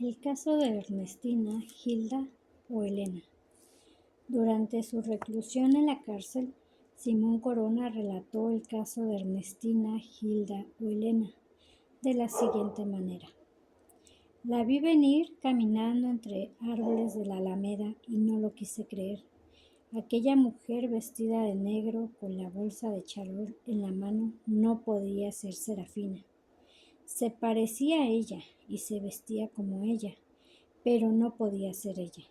El caso de Ernestina, Hilda o Elena. Durante su reclusión en la cárcel, Simón Corona relató el caso de Ernestina, Hilda o Elena de la siguiente manera. La vi venir caminando entre árboles de la Alameda y no lo quise creer. Aquella mujer vestida de negro con la bolsa de charol en la mano no podía ser Serafina. Se parecía a ella y se vestía como ella, pero no podía ser ella.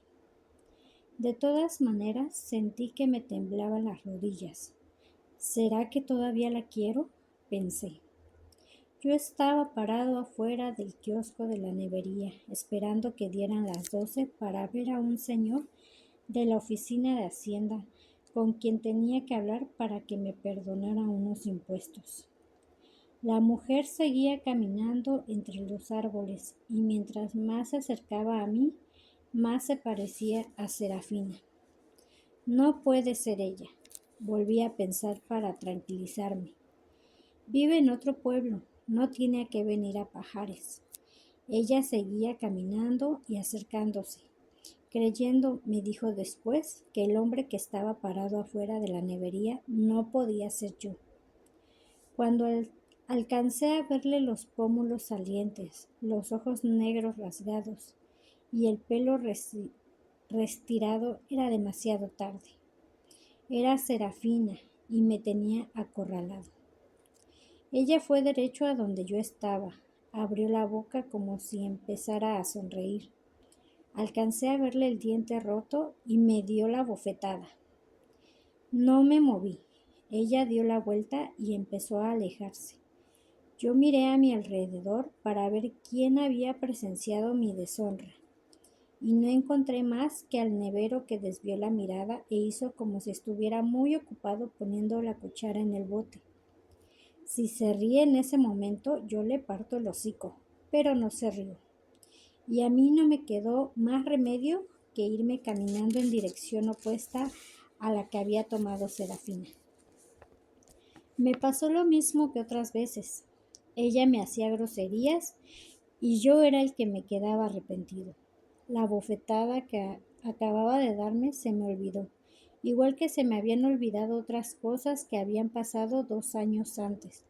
De todas maneras, sentí que me temblaban las rodillas. ¿Será que todavía la quiero?, pensé. Yo estaba parado afuera del kiosco de la nevería, esperando que dieran las 12 para ver a un señor de la oficina de Hacienda con quien tenía que hablar para que me perdonara unos impuestos. La mujer seguía caminando entre los árboles y mientras más se acercaba a mí, más se parecía a Serafina. No puede ser ella, volví a pensar para tranquilizarme. Vive en otro pueblo, no tiene que venir a Pajares. Ella seguía caminando y acercándose, creyendo, me dijo después, que el hombre que estaba parado afuera de la nevería no podía ser yo. Cuando alcancé a verle los pómulos salientes, los ojos negros rasgados y el pelo retirado, era demasiado tarde. Era Serafina y me tenía acorralado. Ella fue derecho a donde yo estaba, abrió la boca como si empezara a sonreír. Alcancé a verle el diente roto y me dio la bofetada. No me moví. Ella dio la vuelta y empezó a alejarse. Yo miré a mi alrededor para ver quién había presenciado mi deshonra, y no encontré más que al nevero que desvió la mirada e hizo como si estuviera muy ocupado poniendo la cuchara en el bote. Si se ríe en ese momento, yo le parto el hocico, pero no se rió. Y a mí no me quedó más remedio que irme caminando en dirección opuesta a la que había tomado Serafina. Me pasó lo mismo que otras veces. Ella me hacía groserías y yo era el que me quedaba arrepentido. La bofetada que acababa de darme se me olvidó, igual que se me habían olvidado otras cosas que habían pasado 2 años antes,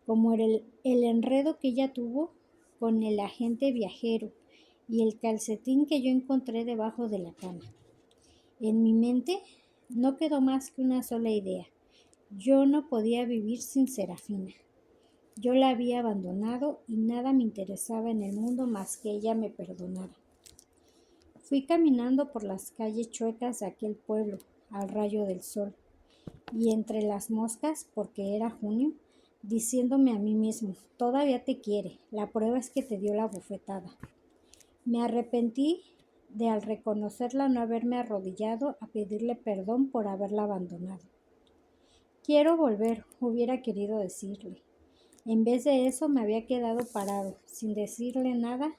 como el enredo que ella tuvo con el agente viajero y el calcetín que yo encontré debajo de la cama. En mi mente no quedó más que una sola idea. Yo no podía vivir sin Serafina. Yo la había abandonado y nada me interesaba en el mundo más que ella me perdonara. Fui caminando por las calles chuecas de aquel pueblo, al rayo del sol, y entre las moscas, porque era junio, diciéndome a mí mismo, todavía te quiere, la prueba es que te dio la bofetada. Me arrepentí de al reconocerla no haberme arrodillado a pedirle perdón por haberla abandonado. Quiero volver, hubiera querido decirle. En vez de eso me había quedado parado, sin decirle nada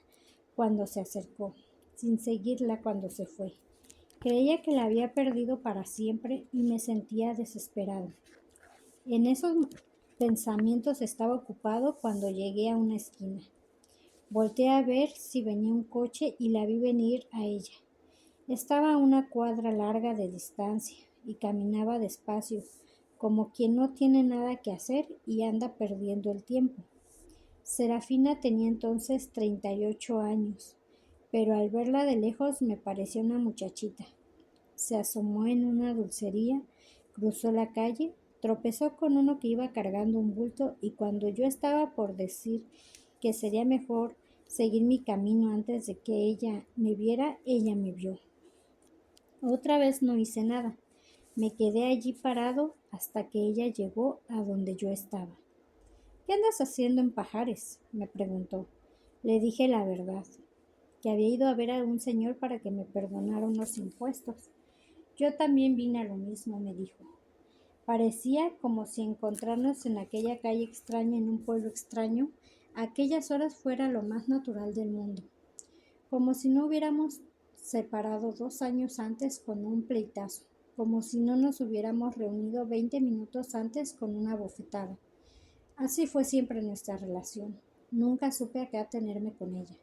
cuando se acercó, sin seguirla cuando se fue. Creía que la había perdido para siempre y me sentía desesperado. En esos pensamientos estaba ocupado cuando llegué a una esquina. Volteé a ver si venía un coche y la vi venir a ella. Estaba a una cuadra larga de distancia y caminaba despacio, como quien no tiene nada que hacer y anda perdiendo el tiempo. Serafina tenía entonces 38 años, pero al verla de lejos me parecía una muchachita. Se asomó en una dulcería, cruzó la calle, tropezó con uno que iba cargando un bulto y cuando yo estaba por decir que sería mejor seguir mi camino antes de que ella me viera, ella me vio. Otra vez no hice nada. Me quedé allí parado hasta que ella llegó a donde yo estaba. ¿Qué andas haciendo en Pajares?, me preguntó. Le dije la verdad, que había ido a ver a un señor para que me perdonara unos impuestos. Yo también vine a lo mismo, me dijo. Parecía como si encontrarnos en aquella calle extraña en un pueblo extraño a aquellas horas fuera lo más natural del mundo, como si no hubiéramos separado 2 años antes con un pleitazo, como si no nos hubiéramos reunido 20 minutos antes con una bofetada. Así fue siempre nuestra relación. Nunca supe a qué atenerme con ella.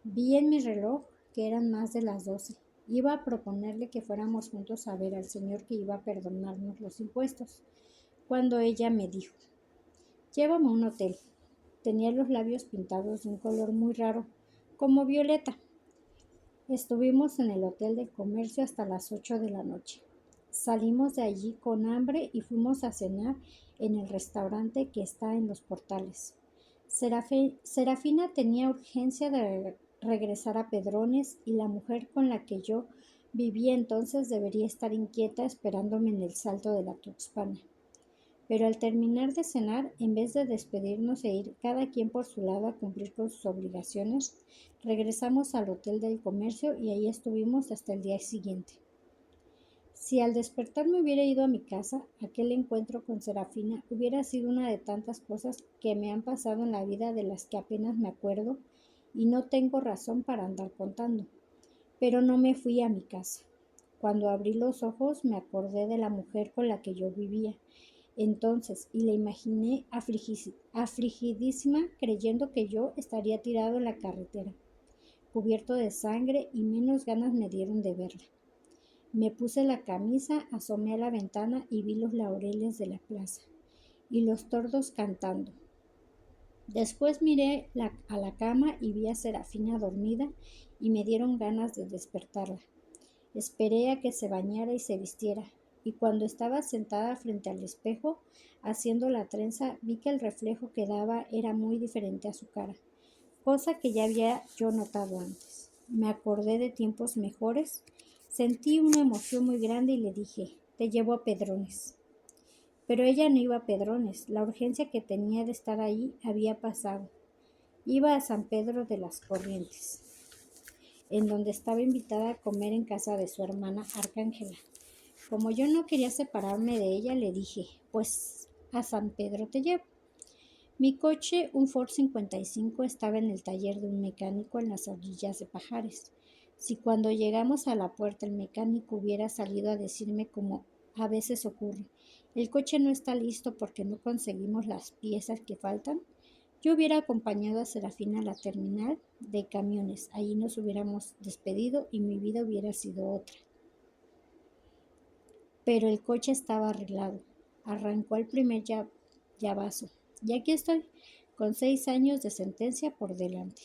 Vi en mi reloj que eran más de las 12. Iba a proponerle que fuéramos juntos a ver al señor que iba a perdonarnos los impuestos, cuando ella me dijo: llévame a un hotel. Tenía los labios pintados de un color muy raro, como violeta. Estuvimos en el Hotel del Comercio hasta las 8 de la noche. Salimos de allí con hambre y fuimos a cenar en el restaurante que está en los Portales. Serafina tenía urgencia de regresar a Pedrones y la mujer con la que yo vivía entonces debería estar inquieta esperándome en el Salto de la Tuxpana. Pero al terminar de cenar, en vez de despedirnos e ir cada quien por su lado a cumplir con sus obligaciones, regresamos al Hotel del Comercio y ahí estuvimos hasta el día siguiente. Si al despertar me hubiera ido a mi casa, aquel encuentro con Serafina hubiera sido una de tantas cosas que me han pasado en la vida de las que apenas me acuerdo y no tengo razón para andar contando. Pero no me fui a mi casa. Cuando abrí los ojos me acordé de la mujer con la que yo vivía entonces y la imaginé afligidísima creyendo que yo estaría tirado en la carretera, cubierto de sangre y menos ganas me dieron de verla. Me puse la camisa, asomé a la ventana y vi los laureles de la plaza y los tordos cantando. Después miré a la cama y vi a Serafina dormida y me dieron ganas de despertarla. Esperé a que se bañara y se vistiera, y cuando estaba sentada frente al espejo, haciendo la trenza, vi que el reflejo que daba era muy diferente a su cara, cosa que ya había yo notado antes. Me acordé de tiempos mejores, sentí una emoción muy grande y le dije: te llevo a Pedrones. Pero ella no iba a Pedrones, la urgencia que tenía de estar ahí había pasado. Iba a San Pedro de las Corrientes, en donde estaba invitada a comer en casa de su hermana Arcángela. Como yo no quería separarme de ella, le dije: pues a San Pedro te llevo. Mi coche, un Ford 55, estaba en el taller de un mecánico en las orillas de Pajares. Si cuando llegamos a la puerta el mecánico hubiera salido a decirme, como a veces ocurre: el coche no está listo porque no conseguimos las piezas que faltan, yo hubiera acompañado a Serafina a la terminal de camiones. Allí nos hubiéramos despedido y mi vida hubiera sido otra. Pero el coche estaba arreglado. Arrancó el primer llavazo. Y aquí estoy, con 6 años de sentencia por delante.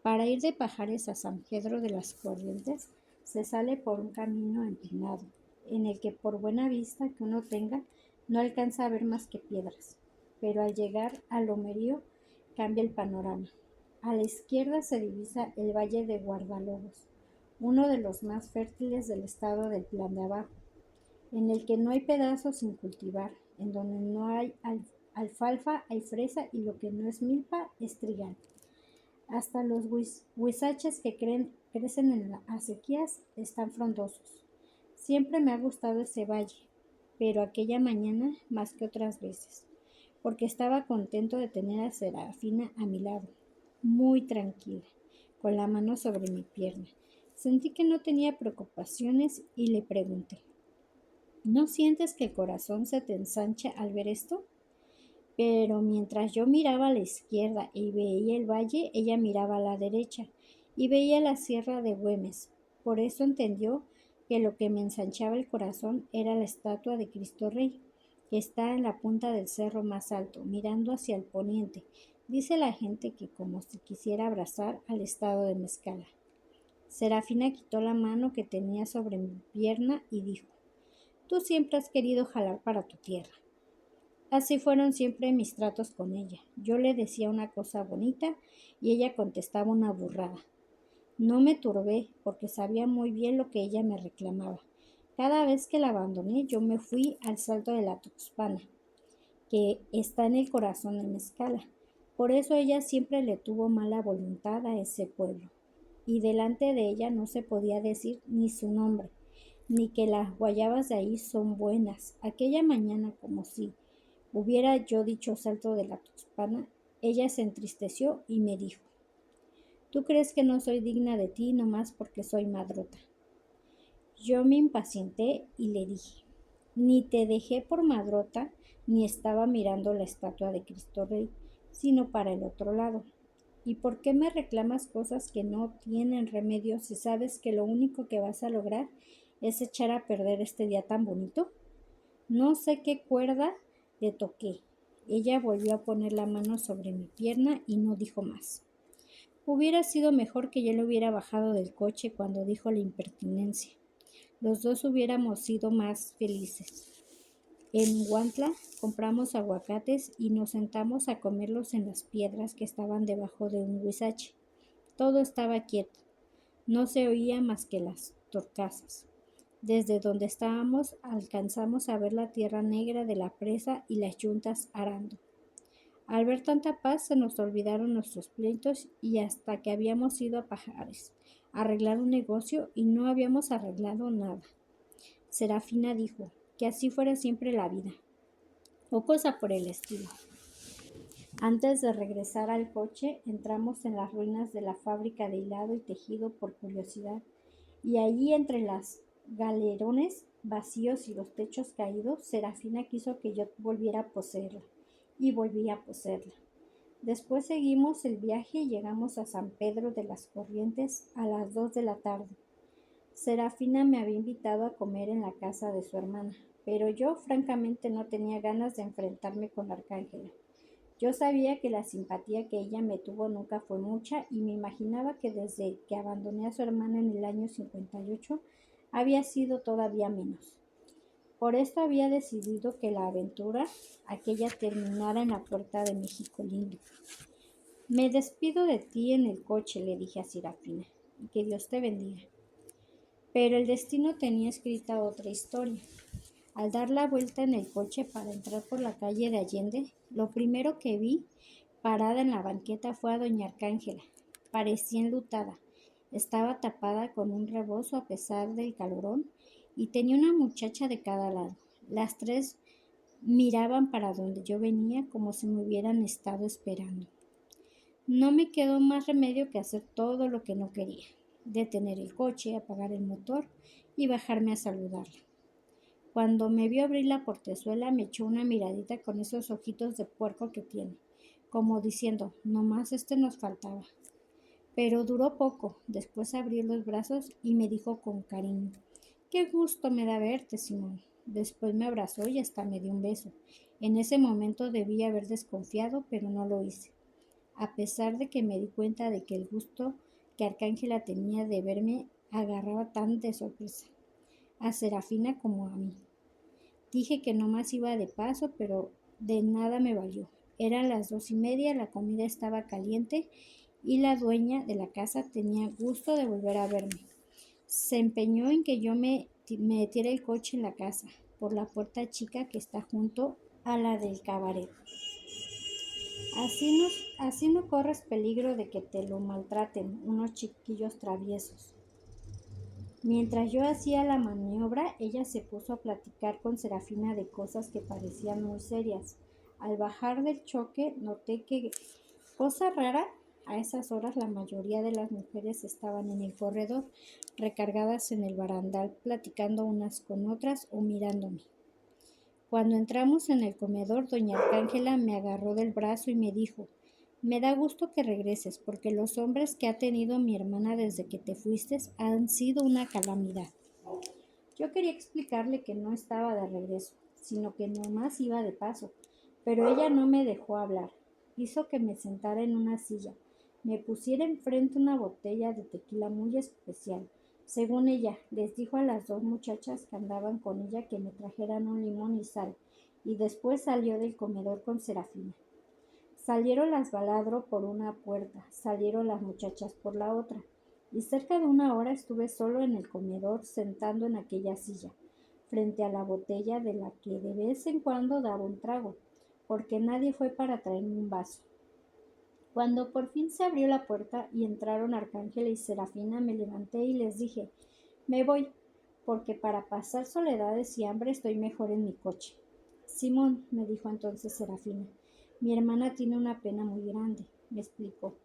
Para ir de Pajares a San Pedro de las Corrientes se sale por un camino empinado, en el que por buena vista que uno tenga no alcanza a ver más que piedras. Pero al llegar al lomerío cambia el panorama. A la izquierda se divisa el valle de Guardalobos, uno de los más fértiles del estado del Plan de Abajo, en el que no hay pedazos sin cultivar, en donde no hay alfalfa, hay fresa y lo que no es milpa es trigal. Hasta los huizaches que crecen en las acequias están frondosos. Siempre me ha gustado ese valle, pero aquella mañana más que otras veces, porque estaba contento de tener a Serafina a mi lado, muy tranquila, con la mano sobre mi pierna. Sentí que no tenía preocupaciones y le pregunté: ¿no sientes que el corazón se te ensancha al ver esto? Pero mientras yo miraba a la izquierda y veía el valle, ella miraba a la derecha y veía la sierra de Güemes. Por eso entendió que lo que me ensanchaba el corazón era la estatua de Cristo Rey, que está en la punta del cerro más alto, mirando hacia el poniente. Dice la gente que como si quisiera abrazar al estado de Mezcala. Serafina quitó la mano que tenía sobre mi pierna y dijo: tú siempre has querido jalar para tu tierra. Así fueron siempre mis tratos con ella. Yo le decía una cosa bonita y ella contestaba una burrada. No me turbé porque sabía muy bien lo que ella me reclamaba. Cada vez que la abandoné, yo me fui al Salto de la Tuxpana, que está en el corazón de Mezcala. Por eso ella siempre le tuvo mala voluntad a ese pueblo, y delante de ella no se podía decir ni su nombre, ni que las guayabas de ahí son buenas. Aquella mañana, como si hubiera yo dicho Salto de la Tuxpana, ella se entristeció y me dijo: tú crees que no soy digna de ti nomás porque soy madrota. Yo me impacienté y le dije: ni te dejé por madrota, ni estaba mirando la estatua de Cristo Rey, sino para el otro lado. ¿Y por qué me reclamas cosas que no tienen remedio si sabes que lo único que vas a lograr es echar a perder este día tan bonito? No sé qué cuerda le toqué. Ella volvió a poner la mano sobre mi pierna y no dijo más. Hubiera sido mejor que yo le hubiera bajado del coche cuando dijo la impertinencia. Los dos hubiéramos sido más felices. En Huantla compramos aguacates y nos sentamos a comerlos en las piedras que estaban debajo de un huizache. Todo estaba quieto. No se oía más que las torcasas. Desde donde estábamos alcanzamos a ver la tierra negra de la presa y las yuntas arando. Al ver tanta paz se nos olvidaron nuestros pleitos y hasta que habíamos ido a Pajares a arreglar un negocio y no habíamos arreglado nada. Serafina dijo que así fuera siempre la vida, o cosa por el estilo. Antes de regresar al coche, entramos en las ruinas de la fábrica de hilado y tejido por curiosidad, y allí entre los galerones vacíos y los techos caídos, Serafina quiso que yo volviera a poseerla, y volví a poseerla. Después seguimos el viaje y llegamos a San Pedro de las Corrientes a las 2 de la tarde. Serafina me había invitado a comer en la casa de su hermana, pero yo francamente no tenía ganas de enfrentarme con Arcángela. Yo sabía que la simpatía que ella me tuvo nunca fue mucha y me imaginaba que desde que abandoné a su hermana en el año 58 había sido todavía menos. Por esto había decidido que la aventura aquella terminara en la puerta de México Lindo. Me despido de ti en el coche, le dije a Serafina, y que Dios te bendiga. Pero el destino tenía escrita otra historia. Al dar la vuelta en el coche para entrar por la calle de Allende, lo primero que vi parada en la banqueta fue a doña Arcángela. Parecía enlutada. Estaba tapada con un rebozo a pesar del calorón y tenía una muchacha de cada lado. Las tres miraban para donde yo venía como si me hubieran estado esperando. No me quedó más remedio que hacer todo lo que no quería. Detener el coche, apagar el motor y bajarme a saludarla. Cuando me vio abrir la portezuela me echó una miradita con esos ojitos de puerco que tiene, como diciendo, nomás este nos faltaba. Pero duró poco, después abrió los brazos y me dijo con cariño, qué gusto me da verte, Simón. Después me abrazó y hasta me dio un beso. En ese momento debí haber desconfiado, pero no lo hice. A pesar de que me di cuenta de que el gusto que Arcángela tenía de verme agarraba tan de sorpresa a Serafina como a mí. Dije que nomás iba de paso, pero de nada me valió. Eran las 2:30, la comida estaba caliente y la dueña de la casa tenía gusto de volver a verme. Se empeñó en que yo me metiera el coche en la casa, por la puerta chica que está junto a la del cabaret. Así no corres peligro de que te lo maltraten unos chiquillos traviesos. Mientras yo hacía la maniobra, ella se puso a platicar con Serafina de cosas que parecían muy serias. Al bajar del choque, noté que, cosa rara, a esas horas la mayoría de las mujeres estaban en el corredor, recargadas en el barandal, platicando unas con otras o mirándome. Cuando entramos en el comedor, doña Arcángela me agarró del brazo y me dijo, me da gusto que regreses, porque los hombres que ha tenido mi hermana desde que te fuiste han sido una calamidad. Yo quería explicarle que no estaba de regreso, sino que nomás iba de paso, pero ella no me dejó hablar. Hizo que me sentara en una silla, me pusiera enfrente una botella de tequila muy especial. Según ella, les dijo a las dos muchachas que andaban con ella que me trajeran un limón y sal, y después salió del comedor con Serafina. Salieron las Baladro por una puerta, salieron las muchachas por la otra, y cerca de una hora estuve solo en el comedor sentando en aquella silla, frente a la botella de la que de vez en cuando daba un trago, porque nadie fue para traerme un vaso. Cuando por fin se abrió la puerta y entraron Arcángela y Serafina, me levanté y les dije, me voy, porque para pasar soledades y hambre estoy mejor en mi coche. Simón, me dijo entonces Serafina, mi hermana tiene una pena muy grande, me explicó,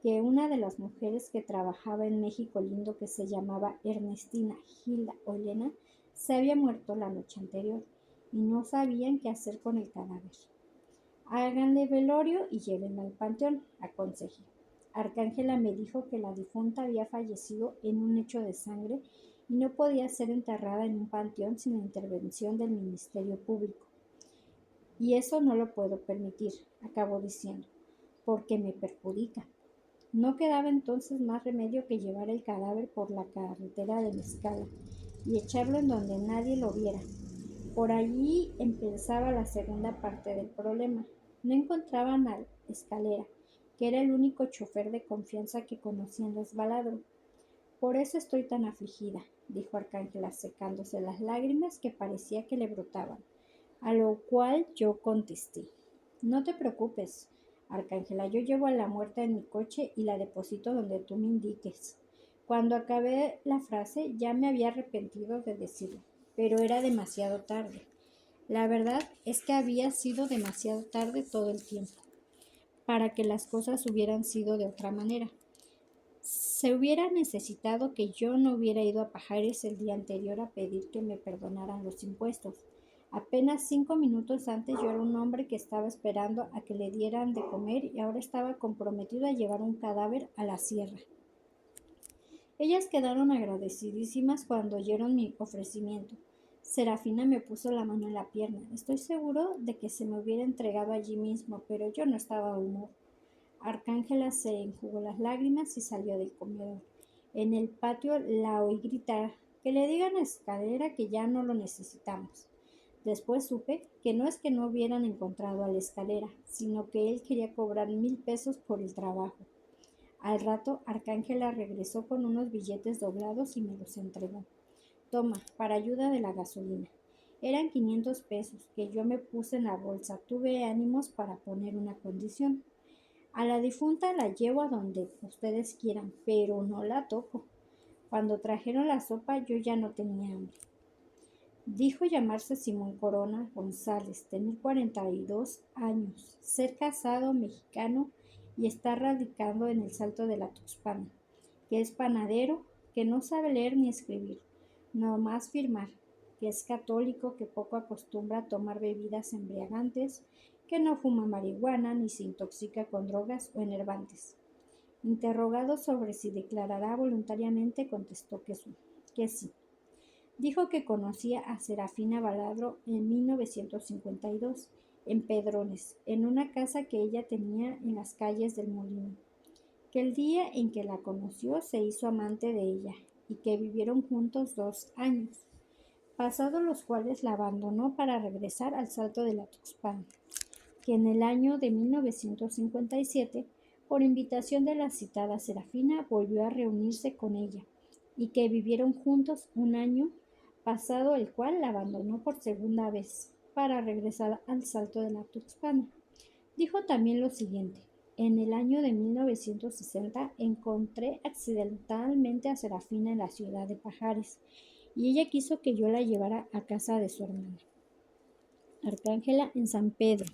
que una de las mujeres que trabajaba en México Lindo, que se llamaba Ernestina, Gilda o Elena, se había muerto la noche anterior y no sabían qué hacer con el cadáver. Háganle velorio y llévenla al panteón, aconsejé. Arcángela me dijo que la difunta había fallecido en un hecho de sangre y no podía ser enterrada en un panteón sin la intervención del Ministerio Público. Y eso no lo puedo permitir, acabó diciendo, porque me perjudica. No quedaba entonces más remedio que llevar el cadáver por la carretera de Mezcala y echarlo en donde nadie lo viera. Por allí empezaba la segunda parte del problema. No encontraban al Escalera, que era el único chofer de confianza que conocía en Resbaladro. Por eso estoy tan afligida, dijo Arcángela, secándose las lágrimas que parecía que le brotaban. A lo cual yo contesté: no te preocupes, Arcángela, yo llevo a la muerta en mi coche y la deposito donde tú me indiques. Cuando acabé la frase ya me había arrepentido de decirlo, pero era demasiado tarde. La verdad es que había sido demasiado tarde todo el tiempo para que las cosas hubieran sido de otra manera. Se hubiera necesitado que yo no hubiera ido a Pajares el día anterior a pedir que me perdonaran los impuestos. Apenas 5 minutos antes yo era un hombre que estaba esperando a que le dieran de comer y ahora estaba comprometido a llevar un cadáver a la sierra. Ellas quedaron agradecidísimas cuando oyeron mi ofrecimiento. Serafina me puso la mano en la pierna. Estoy seguro de que se me hubiera entregado allí mismo, pero yo no estaba de humor. Arcángela se enjugó las lágrimas y salió del comedor. En el patio la oí gritar: que le digan a Escalera que ya no lo necesitamos. Después supe que no es que no hubieran encontrado a la Escalera, sino que él quería cobrar 1,000 pesos por el trabajo. Al rato Arcángela regresó con unos billetes doblados y me los entregó. Toma, para ayuda de la gasolina. Eran 500 pesos que yo me puse en la bolsa. Tuve ánimos para poner una condición. A la difunta la llevo a donde ustedes quieran, pero no la toco. Cuando trajeron la sopa yo ya no tenía hambre. Dijo llamarse Simón Corona González, tener 42 años, ser casado, mexicano y estar radicando en el Salto de la Tuxpana, que es panadero, que no sabe leer ni escribir, no más firmar, que es católico, que poco acostumbra a tomar bebidas embriagantes, que no fuma marihuana ni se intoxica con drogas o enervantes. Interrogado sobre si declarará voluntariamente, contestó que sí. Dijo que conocía a Serafina Baladro en 1952, en Pedrones, en una casa que ella tenía en las calles del Molino, que el día en que la conoció se hizo amante de ella y que vivieron juntos 2 años, pasados los cuales la abandonó para regresar al Salto de la Tuxpan, que en el año de 1957, por invitación de la citada Serafina, volvió a reunirse con ella y que vivieron juntos 1 año, pasado el cual la abandonó por segunda vez para regresar al Salto de la Tuxpana. Dijo también lo siguiente: en el año de 1960 encontré accidentalmente a Serafina en la ciudad de Pajares y ella quiso que yo la llevara a casa de su hermana Arcángela en San Pedro.